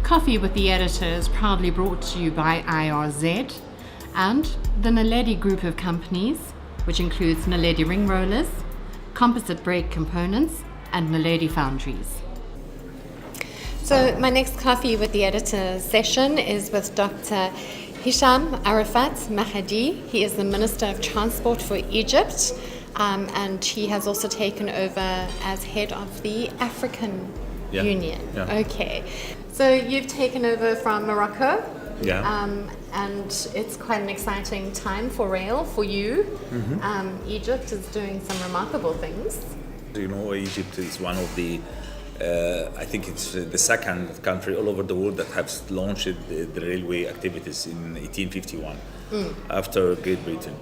Coffee with the Editor is proudly brought to you by IRZ and the Naledi Group of companies, which includes Naledi Ring Rollers, Composite Brake Components, and Naledi Foundries. So my next Coffee with the Editor session is with Dr. Hisham Arafat Mahdi. He is the Minister of Transport for Egypt, and he has also taken over as head of the African Union. Yeah. Okay. So you've taken over from Morocco. Yeah. And it's quite an exciting time for rail for you. Mm-hmm. Egypt is doing some remarkable things. You know, Egypt is one of the, I think it's the second country all over the world that has launched the railway activities in 1851 after Great Britain.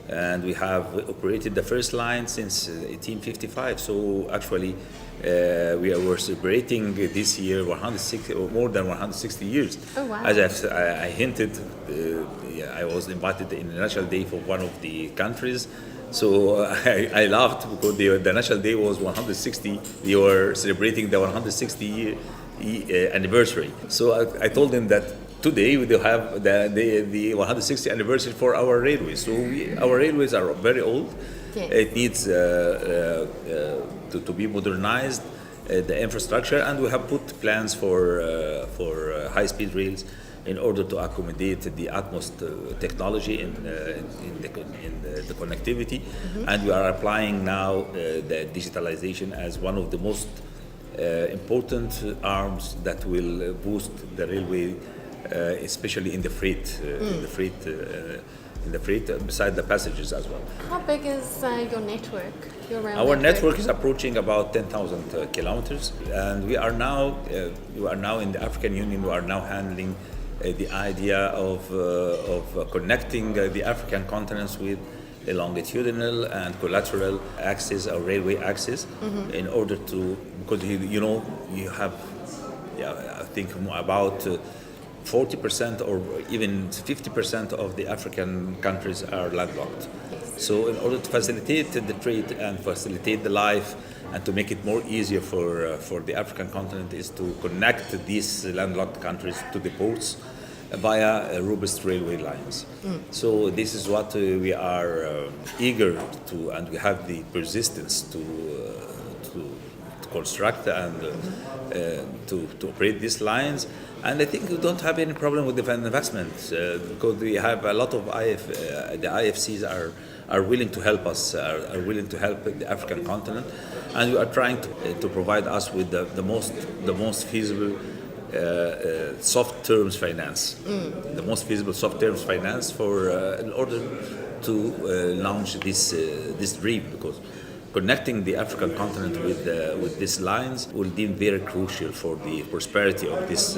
And we have operated the first line since 1855. So actually, we were celebrating this year 160 or more than 160 years. Oh, wow. As I hinted, I was invited in the National Day for one of the countries. So I laughed because the National Day was 160. We were celebrating the 160 year anniversary. So I told them that today we will have the 160th anniversary for our railways. So our railways are very old. Yes. It needs to be modernized, the infrastructure, and we have put plans for high-speed rails in order to accommodate the utmost technology in the connectivity. And we are applying now the digitalization as one of the most important arms that will boost the railway, especially in the freight, beside the passages as well. How big is your network? Your rail Our network is approaching about 10,000 kilometers, and we are now in the African Union. We are now handling the idea of connecting the African continents with a longitudinal and collateral axis or railway axis, in order to, because you have, I think about 40% or even 50% of the African countries are landlocked. So in order to facilitate the trade and facilitate the life and to make it more easier for the African continent is to connect these landlocked countries to the ports via robust railway lines. So this is what we are eager to, and we have the persistence to construct and to operate these lines. And I think we don't have any problem with the investments because we have a lot of the IFCs are willing to help us, are willing to help the African continent, and we are trying to provide us with the most feasible soft terms finance, the most feasible soft terms finance for in order to launch this dream, because connecting the African continent with these lines will be very crucial for the prosperity of this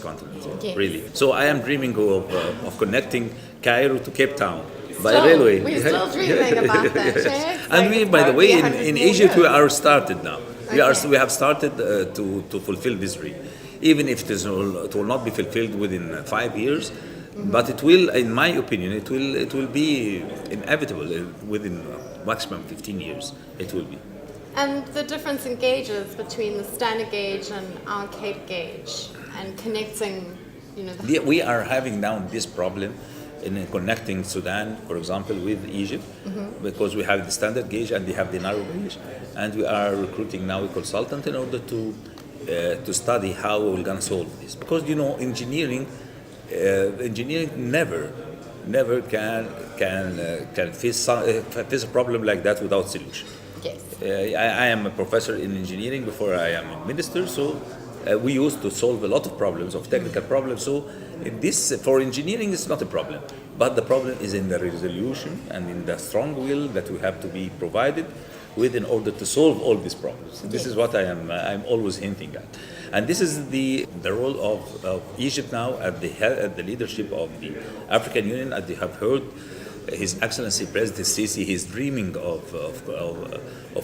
continent. Yes. Really. So I am dreaming of connecting Cairo to Cape Town by railway. We're still dreaming about that. And we, by the way, in Egypt we are started now. Okay. We have started to fulfill this dream, even if it will not be fulfilled within 5 years. But it will, in my opinion, it will be inevitable within maximum 15 years. It will be. And the difference in gauges between the standard gauge and our Cape gauge, and connecting, We are having now this problem in connecting Sudan, for example, with Egypt, because we have the standard gauge and they have the narrow gauge, and we are recruiting now a consultant in order to study how we're going to solve this. Because engineering never can face a problem like that without solution. yes, I am a professor in engineering before I am a minister, so we used to solve a lot of problems, of technical problems. So this, for engineering, is not a problem, but the problem is in the resolution and in the strong will that we have to be provided with in order to solve all these problems. This is what I'm always hinting at. And this is the role of Egypt now at the leadership of the African Union. As you have heard, His Excellency President Sisi is dreaming of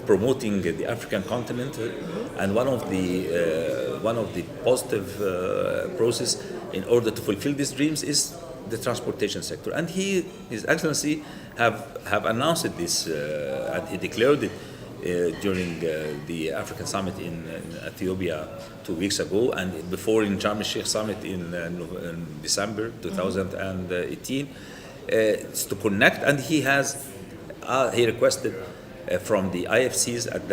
promoting the African continent, and one of the positive process in order to fulfill these dreams is the transportation sector. And His Excellency have announced this, and he declared it during the African Summit in Ethiopia 2 weeks ago, and before in Sharm el-Sheikh Summit in December 2018. It's to connect, and he requested from the IFCs at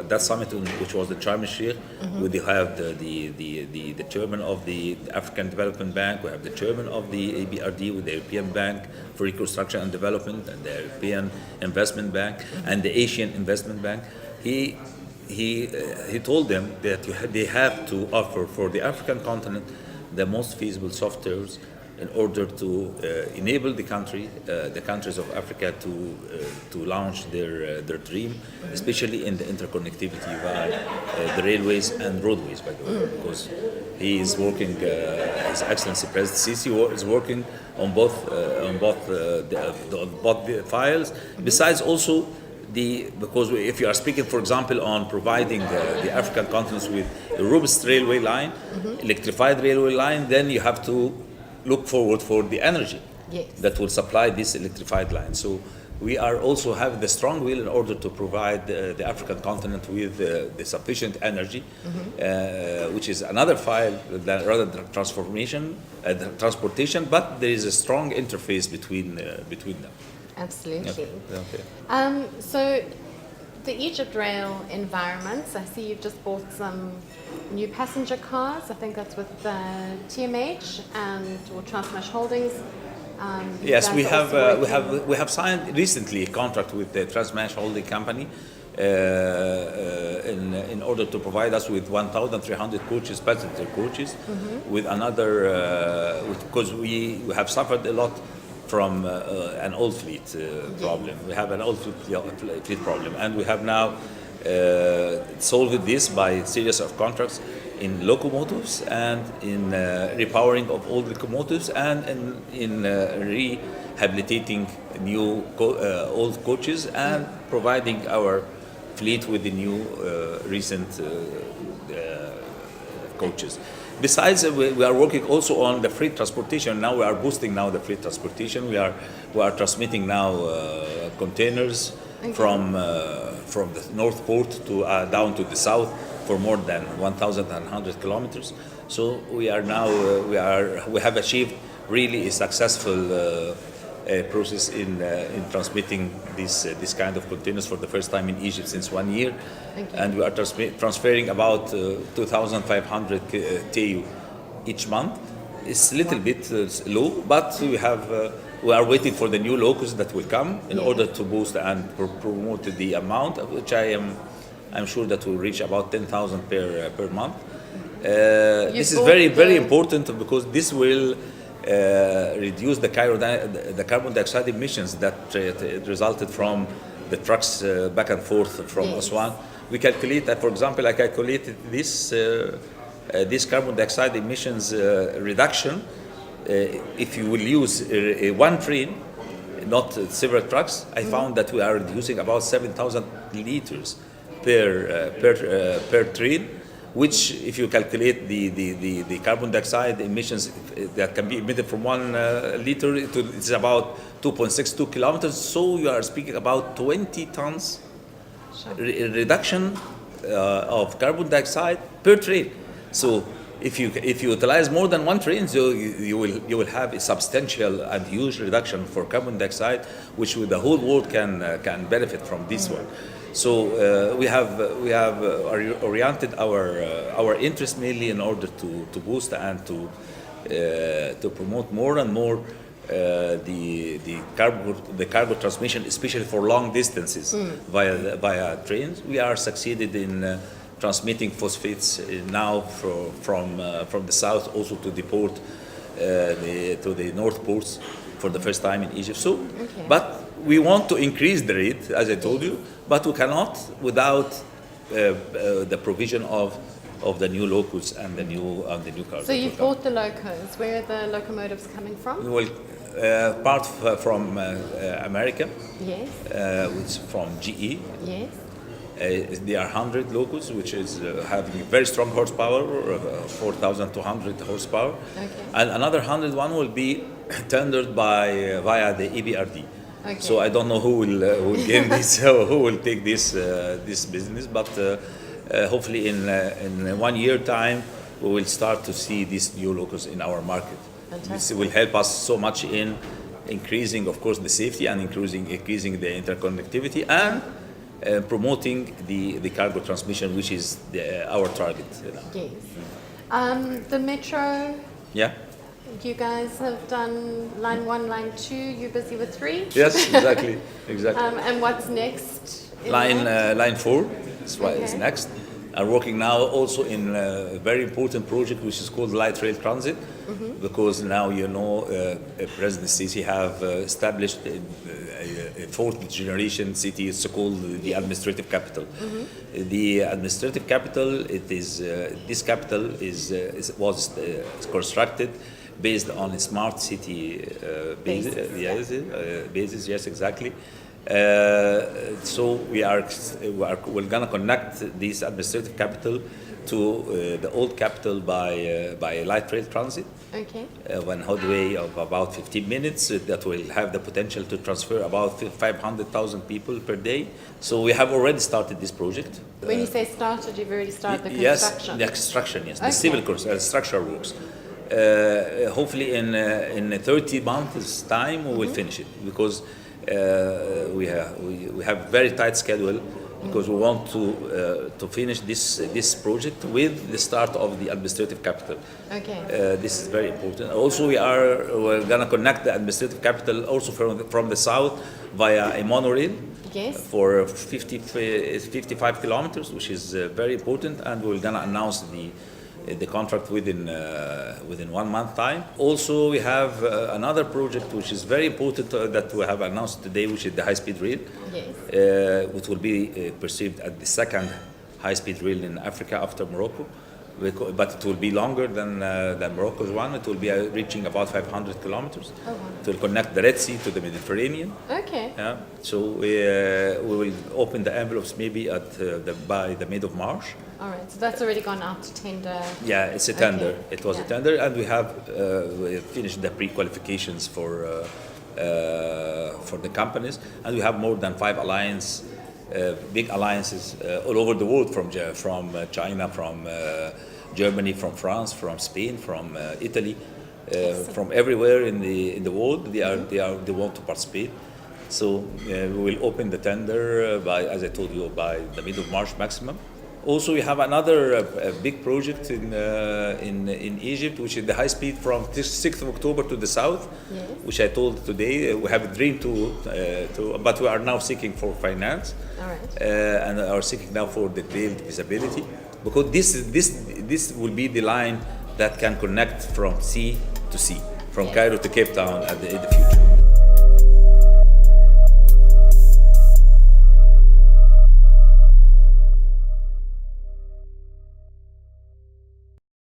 that summit, which was in Sharm el-Sheikh. We have the chairman of the African Development Bank. We have the chairman of the ABRD with the European Bank for Reconstruction and Development, and the European Investment Bank, and the Asian Investment Bank. He told them that they have to offer for the African continent the most feasible softwares in order to enable the countries of Africa to launch their dream, especially in the interconnectivity via the railways and roadways, by the way, because he is working, His Excellency President Sisi is working on both the files. Besides also because if you are speaking, for example, on providing the African continents with a robust railway line, electrified railway line, then you have to look forward for the energy that will supply this electrified line. So we are also having the strong will in order to provide the African continent with the sufficient energy, which is another file rather than transportation, but there is a strong interface between them. Absolutely. Okay. So the Egypt Rail environments, I see you've just bought some new passenger cars. I think that's with TMH or Transmash Holdings. Yes, we have signed recently a contract with the Transmash Holding Company in order to provide us with 1,300 coaches, passenger coaches, with another because we have suffered a lot from an old fleet problem. We have an old fleet problem, and we have now solved this by a series of contracts in locomotives and in repowering of old locomotives and in rehabilitating new old coaches and providing our fleet with the new recent coaches. Besides, we are working also on the freight transportation. Now we are boosting the freight transportation. We are transmitting now containers from the North Port to down to the south for more than 1,100 kilometers. So we are now we have achieved really a successful process in transmitting this kind of containers for the first time in Egypt since 1 year, and we are transferring about 2,500 TEU each month. It's a little bit low, but we are waiting for the new locos that will come in order to boost and promote the amount, which I'm sure that will reach about 10,000 per month. This is very important because this will reduce the carbon dioxide emissions that resulted from the trucks back and forth from Aswan. We calculate that, for example, I calculated this carbon dioxide emissions reduction if you will use one train, not several trucks. I found that we are reducing about 7,000 liters per train, which, if you calculate the carbon dioxide emissions that can be emitted from 1 liter, it's about 2.62 kilometers. So you are speaking about 20 tons reduction of carbon dioxide per train. So if you utilize more than one train, so you will have a substantial and huge reduction for carbon dioxide, which the whole world can benefit from this one. So we have oriented our interest mainly in order to boost and to promote more and more the cargo transmission, especially for long distances via trains. We are succeeded in transmitting phosphates now from the south also to the port, to the north ports for the first time in Egypt. So, but we want to increase the rate, as I told you, but we cannot without the provision of the new locos and the new cars. So you've bought the locos. Where are the locomotives coming from? Well, part from America. Yes. It's from GE. Yes. There are 100 locos, which is having very strong horsepower, 4,200 horsepower. Okay. And another 101 will be tendered via the EBRD. Okay. So I don't know who will gain this, who will take this business, but hopefully in 1 year time we will start to see these new locals in our market. Fantastic. This will help us so much in increasing, of course, the safety and increasing the interconnectivity and promoting the cargo transmission, which is our target. Yes. The metro, Yeah. you guys have done line 1, line 2, you're busy with 3? Yes, exactly, exactly. And what's next? in Line that? line 4 is Okay. next. I'm working now also in a very important project which is called light rail transit, because now President Sisi have established a fourth generation city. It's called the administrative capital. The administrative capital, this capital was constructed based on a smart city basis. Basis, yes, exactly. So we're gonna connect this administrative capital to the old capital by light rail transit. Okay. One highway of about 15 minutes that will have the potential to transfer about 500,000 people per day. So we have already started this project. When you say started, you've already started the Yes, construction? the construction, yes, Okay. the civil structural works. Hopefully in 30 months' time we will finish it, because we have very tight schedule, because we want to finish this project with the start of the administrative capital. Okay. This is very important. Also, we're gonna connect the administrative capital also from the south via a monorail. Yes. For 55 kilometers, which is very important, and we're gonna announce the contract within 1 month time. Also, we have another project which is very important that we have announced today, which is the high-speed rail, Yes. which will be perceived as the second high-speed rail in Africa after Morocco. But it will be longer than Morocco's one. It will be reaching about 500 kilometers. Oh, wow. It will connect the Red Sea to the Mediterranean. Okay. Yeah. So we will open the envelopes maybe by the mid of March. All right. So that's already gone out to tender. Yeah, it's a tender. Okay. It was Yeah. a tender, and we have finished the pre-qualifications for the companies, and we have more than 5 big alliances all over the world, from China, from Germany, from France, from Spain, from Italy, from everywhere in the world. They want to participate. So we will open the tender as I told you, by the middle of March maximum. Also, we have another big project in Egypt, which is the high speed from 6th of October to the south, Yes. which I told today. We have a dream but we are now seeking for finance. All right. And are seeking now for detailed feasibility, because this will be the line that can connect from sea to sea, from Yes. Cairo to Cape Town in the future.